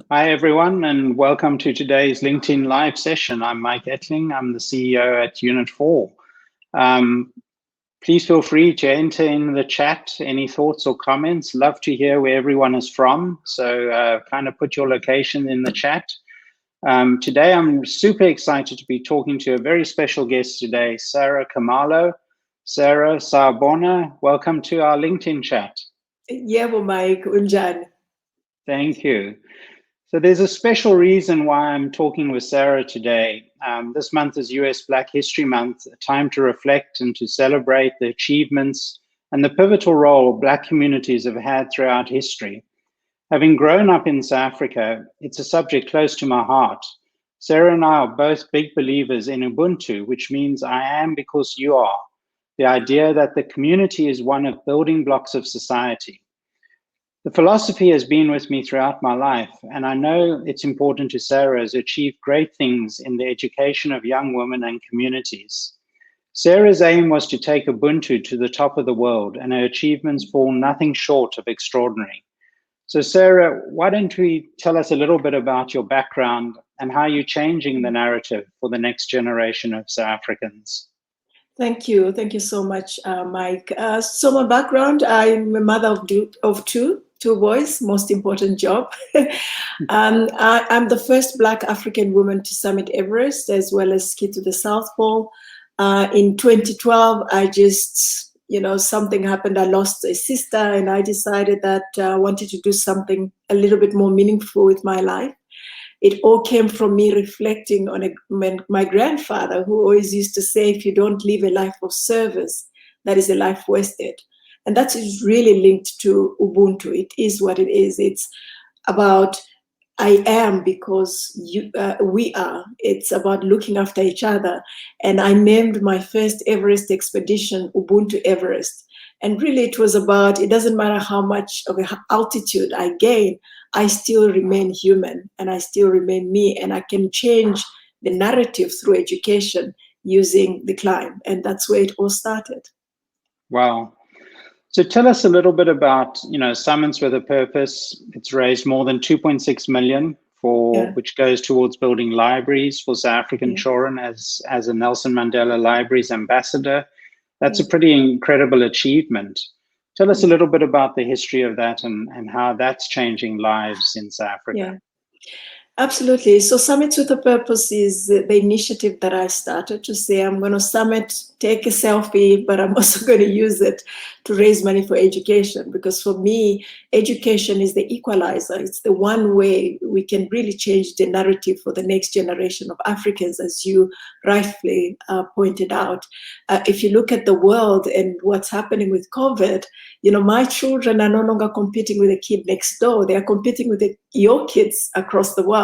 Hi, everyone, and welcome to today's LinkedIn Live session. I'm Mike Ettling. I'm the CEO at Unit4. Please feel free to enter in the chat any thoughts or comments. Love to hear where everyone is from. So kind of put your location in the chat. Today, I'm super excited to be talking to a very special guest today, Saray Khumalo. Sarah Sawubona, welcome to our LinkedIn chat. Yebo, Mike, unjani? Thank you. So there's a special reason why I'm talking with Sarah today. This month is US Black History Month, a time to reflect and to celebrate the achievements and the pivotal role Black communities have had throughout history. Having grown up in South Africa, it's a subject close to my heart. Sarah and I are both big believers in Ubuntu, which means I am because you are. The idea that the community is one of building blocks of society. The philosophy has been with me throughout my life, and I know it's important to Sarah as achieved great things in the education of young women and communities. Sarah's aim was to take Ubuntu to the top of the world, and her achievements fall nothing short of extraordinary. So Sarah, why don't we tell us a little bit about your background and how you're changing the narrative for the next generation of South Africans? Thank you. Thank you so much, Mike. So my background, I'm a mother of two boys, most important job. I'm the first Black African woman to summit Everest, as well as ski to the South Pole. In 2012, I just, something happened. I lost a sister, and I decided that I wanted to do something a little bit more meaningful with my life. It all came from me reflecting on my grandfather, who always used to say, if you don't live a life of service, that is a life wasted. And that is really linked to Ubuntu. It is what it is. It's about I am because we are. It's about looking after each other. And I named my first Everest expedition Ubuntu Everest. And really it was about, it doesn't matter how much of an altitude I gain, I still remain human and I still remain me, and I can change the narrative through education using the climb. And that's where it all started. Wow. So tell us a little bit about, Summits with a Purpose. It's raised more than 2.6 million which goes towards building libraries for South African children as a Nelson Mandela Libraries ambassador. That's a pretty incredible achievement. Tell us a little bit about the history of that and how that's changing lives in South Africa. Yeah. Absolutely. So Summits with a Purpose is the initiative that I started to say, I'm going to summit, take a selfie, but I'm also going to use it to raise money for education. Because for me, education is the equalizer. It's the one way we can really change the narrative for the next generation of Africans, as you rightfully pointed out. If you look at the world and what's happening with COVID, my children are no longer competing with the kid next door. They are competing with your kids across the world.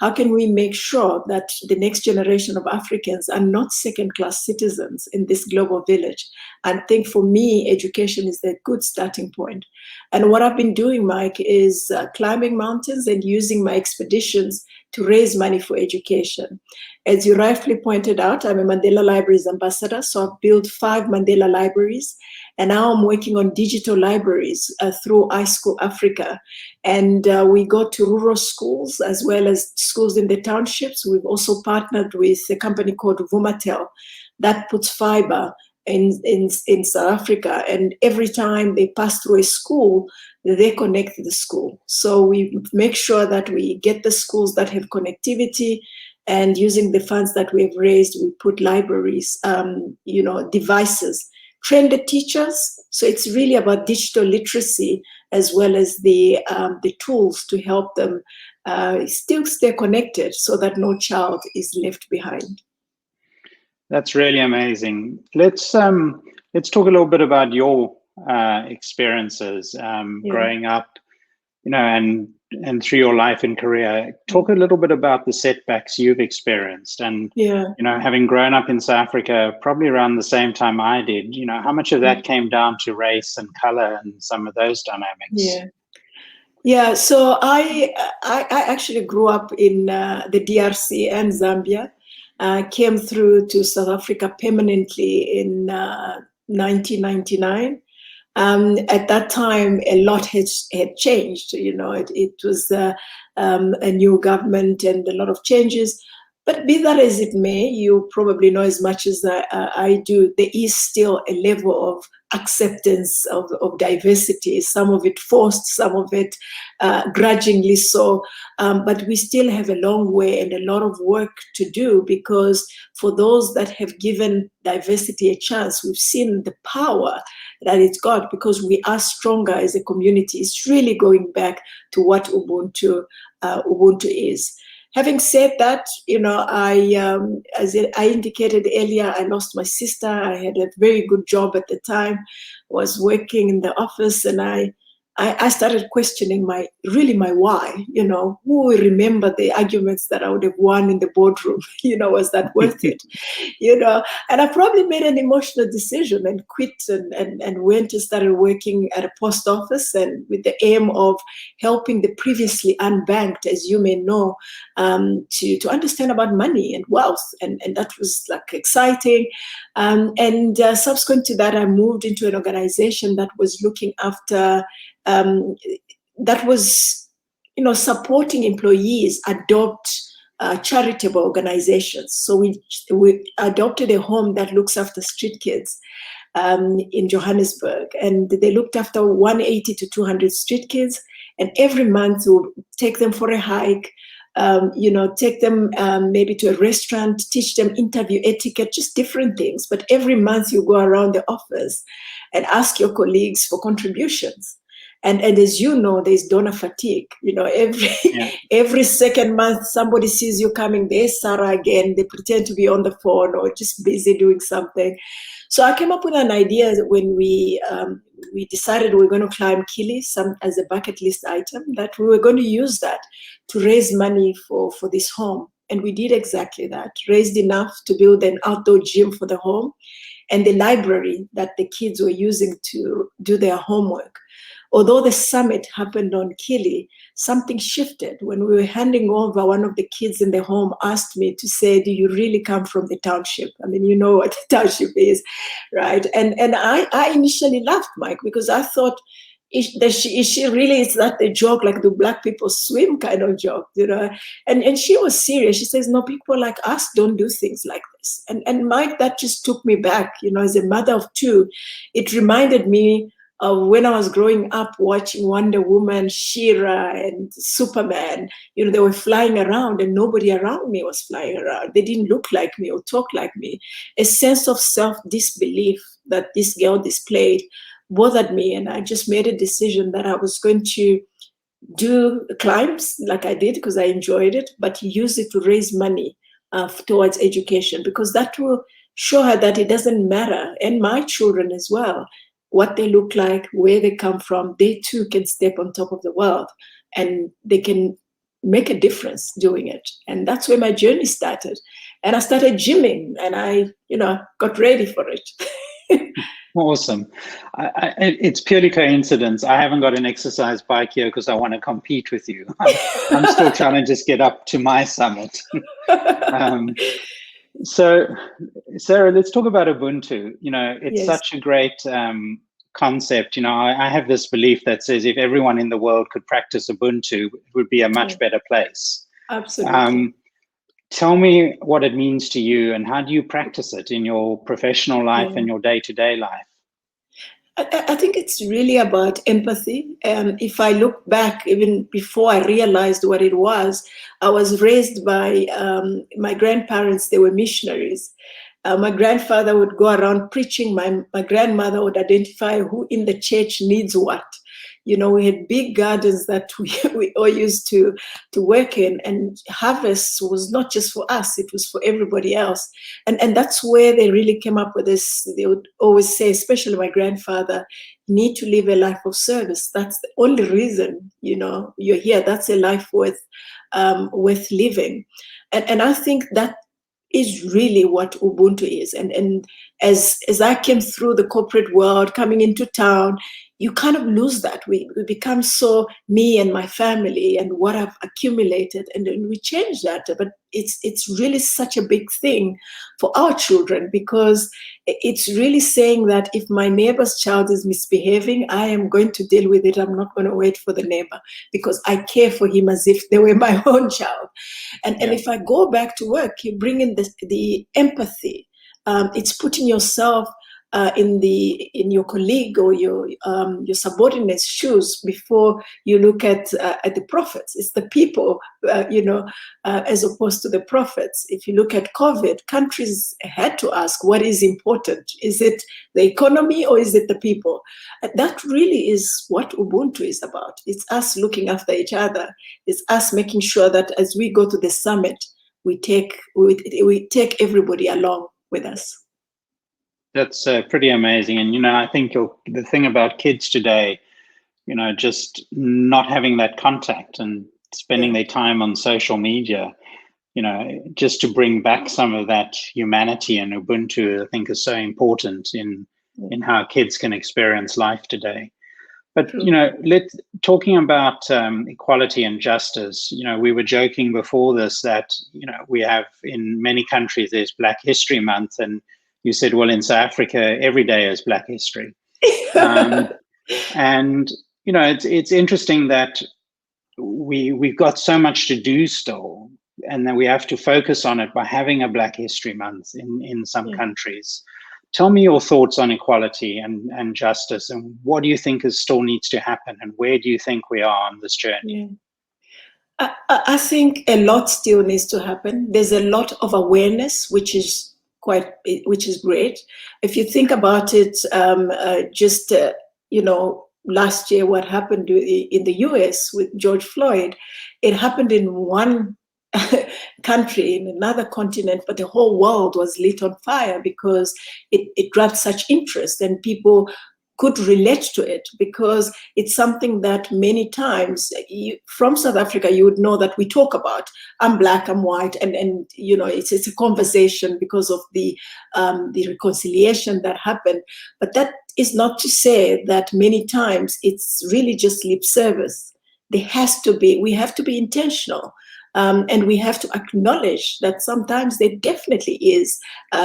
How can we make sure that the next generation of Africans are not second-class citizens in this global village? And I think for me, education is a good starting point. And what I've been doing, Mike, is climbing mountains and using my expeditions to raise money for education. As you rightfully pointed out, I'm a Mandela Libraries ambassador, so I've built 5 Mandela libraries, and now I'm working on digital libraries through iSchool Africa. And we go to rural schools as well as schools in the townships. We've also partnered with a company called Vumatel that puts fiber in South Africa, and every time they pass through a school, they connect the school. So we make sure that we get the schools that have connectivity, and using the funds that we have raised, we put libraries, devices, train the teachers. So it's really about digital literacy as well as the tools to help them still stay connected so that no child is left behind. That's really amazing. Let's talk a little bit about your experiences growing up, and through your life and career. Talk a little bit about the setbacks you've experienced, and having grown up in South Africa, probably around the same time I did. How much of that came down to race and color and some of those dynamics? Yeah. So I actually grew up in the DRC and Zambia. Came through to South Africa permanently in 1999. At that time, a lot had changed. It was a new government and a lot of changes. But be that as it may, you probably know as much as I do, there is still a level of acceptance of diversity, some of it forced, some of it grudgingly so. But we still have a long way and a lot of work to do, because for those that have given diversity a chance, we've seen the power that it's got, because we are stronger as a community. It's really going back to what Ubuntu is. Having said that, as I indicated earlier, I lost my sister. I had a very good job at the time, was working in the office, and I started questioning my why. Who will remember the arguments that I would have won in the boardroom? Was that worth it? And I probably made an emotional decision and quit and went and started working at a post office, and with the aim of helping the previously unbanked, as you may know, to understand about money and wealth. And that was like exciting. And subsequent to that, I moved into an organization that was looking after, that was, supporting employees adopt charitable organizations. So we adopted a home that looks after street kids in Johannesburg, and they looked after 180 to 200 street kids. And every month we'll take them for a hike, take them maybe to a restaurant, teach them interview etiquette, just different things. But every month you go around the office and ask your colleagues for contributions. And as you know, there's donor fatigue. Every second month, somebody sees you coming. There's Sarah again. They pretend to be on the phone or just busy doing something. So I came up with an idea when we decided we were going to climb Kili as a bucket list item, that we were going to use that to raise money for this home. And we did exactly that, raised enough to build an outdoor gym for the home and the library that the kids were using to do their homework. Although the summit happened on Kili, something shifted. When we were handing over, one of the kids in the home asked me to say, do you really come from the township? I mean, you know what the township is, right? And I initially laughed, Mike, because I thought, is she really, is that the joke, like do black people swim kind of joke, And she was serious. She says, no, people like us don't do things like this. And Mike, that just took me back, as a mother of two. It reminded me when I was growing up watching Wonder Woman, She-Ra, and Superman. They were flying around and nobody around me was flying around. They didn't look like me or talk like me. A sense of self-disbelief that this girl displayed bothered me, and I just made a decision that I was going to do climbs like I did because I enjoyed it, but use it to raise money towards education, because that will show her that it doesn't matter, and my children as well, what they look like, where they come from. They too can step on top of the world, and they can make a difference doing it. And that's where my journey started. And I started gymming, and I, got ready for it. Awesome. It's purely coincidence. I haven't got an exercise bike here because I want to compete with you. I'm still trying to just get up to my summit. So, Sarah, let's talk about Ubuntu. It's such a great concept. I have this belief that says if everyone in the world could practice Ubuntu, it would be a much better place. Absolutely. Tell me what it means to you, and how do you practice it in your professional life and your day-to-day life? I think it's really about empathy. If I look back, even before I realized what it was, I was raised by my grandparents. They were missionaries. My grandfather would go around preaching. My grandmother would identify who in the church needs what. We had big gardens that we all used to work in, and harvest was not just for us, it was for everybody else. And that's where they really came up with this. They would always say, especially my grandfather, you need to live a life of service. That's the only reason, you're here. That's a life worth living. And I think that is really what Ubuntu is. And as I came through the corporate world, coming into town, you kind of lose that. We become so me and my family and what I've accumulated, and then we change that. But it's really such a big thing for our children, because it's really saying that if my neighbor's child is misbehaving, I am going to deal with it. I'm not going to wait for the neighbor, because I care for him as if they were my own child. And if I go back to work, you bring in the empathy. It's putting yourself in your colleague or your subordinate's shoes before you look at the prophets. It's the people, as opposed to the prophets. If you look at COVID, countries had to ask, what is important? Is it the economy or is it the people? That really is what Ubuntu is about. It's us looking after each other. It's us making sure that as we go to the summit, we take everybody along with us. That's pretty amazing. And, I think the thing about kids today, just not having that contact and spending their time on social media, just to bring back some of that humanity and Ubuntu, I think is so important in how kids can experience life today. But, talking about equality and justice, we were joking before this that, we have in many countries, there's Black History Month, and you said, well, in South Africa, every day is Black History. And, it's interesting that we've got so much to do still, and then we have to focus on it by having a Black History Month in some countries. Tell me your thoughts on equality and justice, and what do you think still needs to happen, and where do you think we are on this journey? I think a lot still needs to happen. There's a lot of awareness, which is great. If you think about it, last year, what happened in the US with George Floyd, it happened in one country, in another continent, but the whole world was lit on fire because it grabbed such interest and people could relate to it, because it's something that many times from South Africa, you would know that we talk about. I'm Black, I'm white, and it's a conversation because of the reconciliation that happened. But that is not to say that many times it's really just lip service. We have to be intentional. And we have to acknowledge that sometimes there definitely is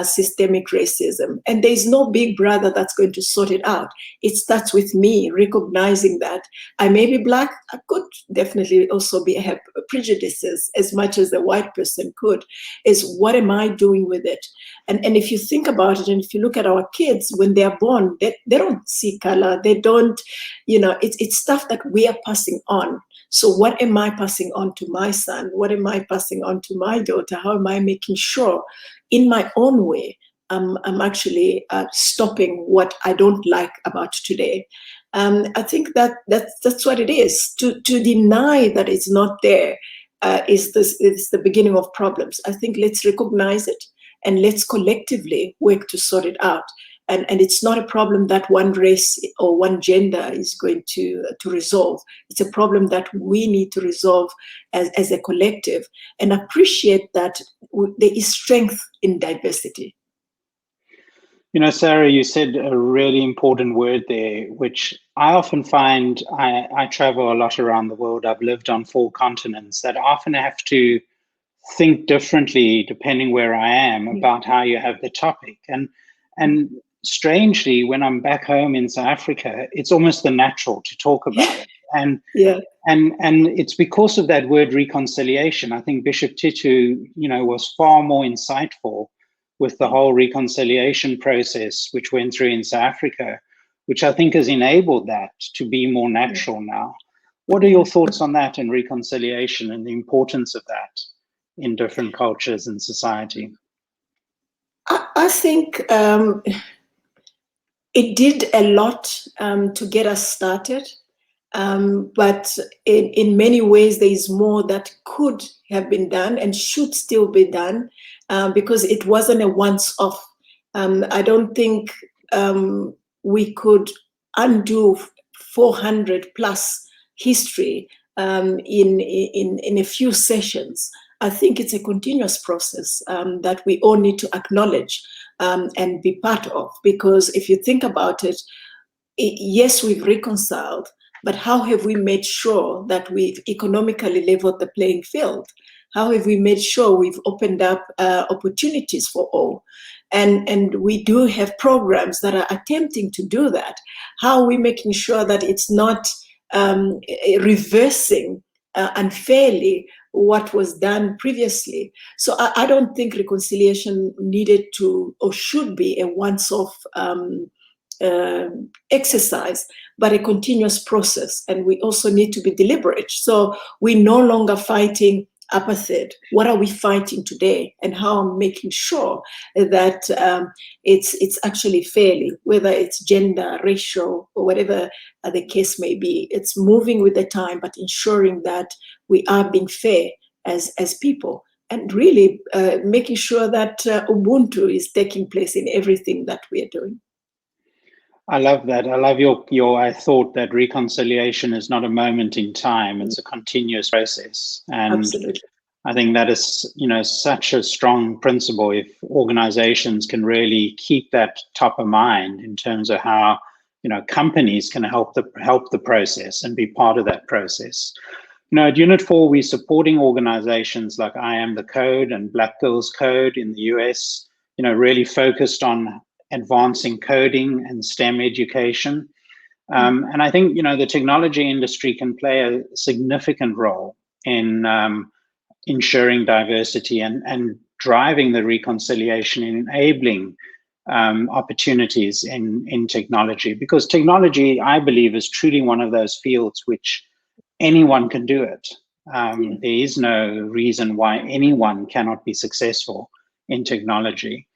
systemic racism, and there's no big brother that's going to sort it out. It starts with me recognizing that I may be Black. I could definitely also have prejudices as much as a white person could. Is what am I doing with it? And if you think about it, and if you look at our kids when they are born, they don't see color. They don't, it's stuff that we are passing on. So what am I passing on to my son? What am I passing on to my daughter? How am I making sure in my own way I'm actually stopping what I don't like about today? I think that's what it is. To deny that it's not there is the beginning of problems. I think let's recognize it and let's collectively work to sort it out. And it's not a problem that one race or one gender is going to resolve. It's a problem that we need to resolve as a collective, and appreciate that there is strength in diversity. Sarah, you said a really important word there, which I often find, I travel a lot around the world. I've lived on 4 continents, that I often have to think differently depending where I am about how you have the topic. And strangely, when I'm back home in South Africa, it's almost the natural to talk about it. And it's because of that word reconciliation. I think Bishop Titu, was far more insightful with the whole reconciliation process, which went through in South Africa, which I think has enabled that to be more natural now. What are your thoughts on that and reconciliation and the importance of that in different cultures and society? I think it did a lot to get us started, but in many ways there is more that could have been done and should still be done, because it wasn't a once-off. I don't think we could undo 400 plus history in a few sessions. I think it's a continuous process that we all need to acknowledge and be part of, because if you think about it, yes, we've reconciled, but how have we made sure that we've economically leveled the playing field? How have we made sure we've opened up opportunities for all? And we do have programs that are attempting to do that. How are we making sure that it's not reversing unfairly what was done previously? So I don't think reconciliation needed to or should be a once-off exercise, but a continuous process. And we also need to be deliberate. So we're no longer fighting apartheid. What are we fighting today? And how I'm making sure that it's actually fairly, whether it's gender, racial, or whatever the case may be. It's moving with the time, but ensuring that we are being fair as people. And really making sure that Ubuntu is taking place in everything that we are doing. I love that. I love I thought that reconciliation is not a moment in time, it's a continuous process. And absolutely. I think that is, such a strong principle if organizations can really keep that top of mind in terms of how, companies can help the process and be part of that process. At Unit4, we're supporting organizations like I Am the Code and Black Girls Code in the US, really focused on advancing coding and STEM education. And I think, the technology industry can play a significant role in ensuring diversity and driving the reconciliation and enabling opportunities in technology. Because technology, I believe, is truly one of those fields which anyone can do it. There is no reason why anyone cannot be successful in technology.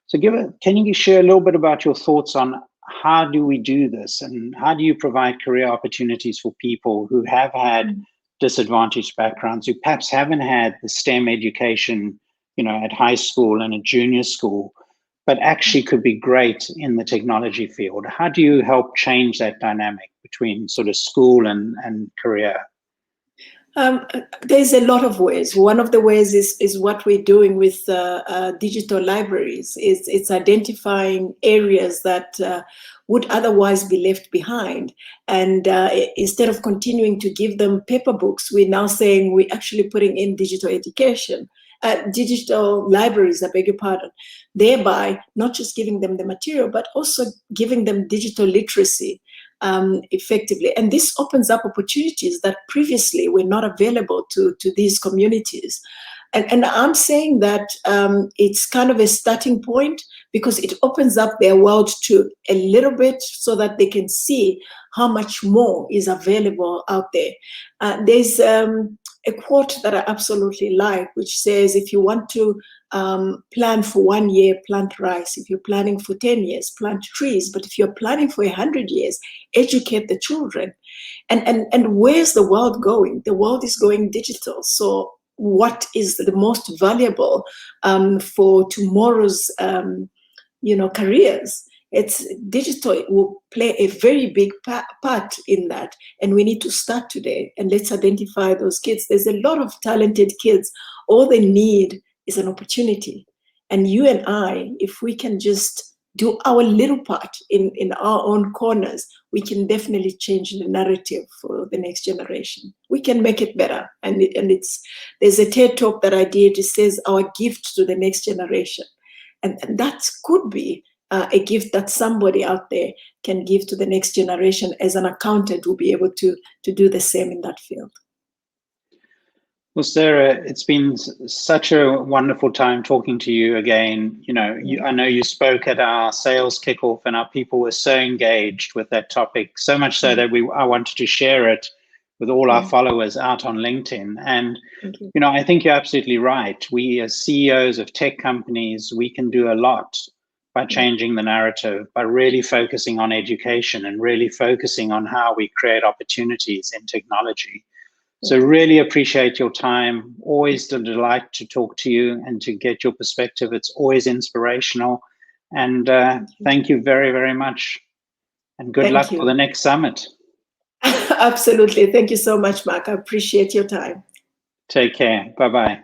So can you share a little bit about your thoughts on how do we do this and how do you provide career opportunities for people who have had disadvantaged backgrounds, who perhaps haven't had the STEM education, at high school and at junior school, but actually could be great in the technology field? How do you help change that dynamic between sort of school and career? There's a lot of ways. One of the ways is what we're doing with digital libraries. It's identifying areas that would otherwise be left behind. And instead of continuing to give them paper books, we're now saying we're actually putting in digital education, digital libraries, I beg your pardon, thereby not just giving them the material, but also giving them digital literacy effectively. And this opens up opportunities that previously were not available to these communities. And I'm saying that it's kind of a starting point because it opens up their world to a little bit so that they can see how much more is available out there. There's a quote that I absolutely like, which says, if you want to plan for 1 year, plant rice. If you're planning for 10 years, plant trees. But if you're planning for 100 years, educate the children. And where's the world going? The world is going digital. So what is the most valuable for tomorrow's careers? It's digital. It will play a very big part in that. And we need to start today. And let's identify those kids. There's a lot of talented kids. All they need is an opportunity. And you and I, if we can just do our little part in our own corners, we can definitely change the narrative for the next generation. We can make it better. And there's a TED talk that I did. It says our gift to the next generation. And that could be a gift that somebody out there can give to the next generation. As an accountant, will be able to do the same in that field. Well, Sarah, it's been such a wonderful time talking to you again. I know you spoke at our sales kickoff and our people were so engaged with that topic, so much so that I wanted to share it with all our followers out on LinkedIn. And, I think you're absolutely right. We as CEOs of tech companies, we can do a lot by changing the narrative, by really focusing on education and really focusing on how we create opportunities in technology. So really appreciate your time. Always a delight to talk to you and to get your perspective. It's always inspirational. And thank you very, very much. And good luck for the next summit. Absolutely. Thank you so much, Mark. I appreciate your time. Take care. Bye-bye.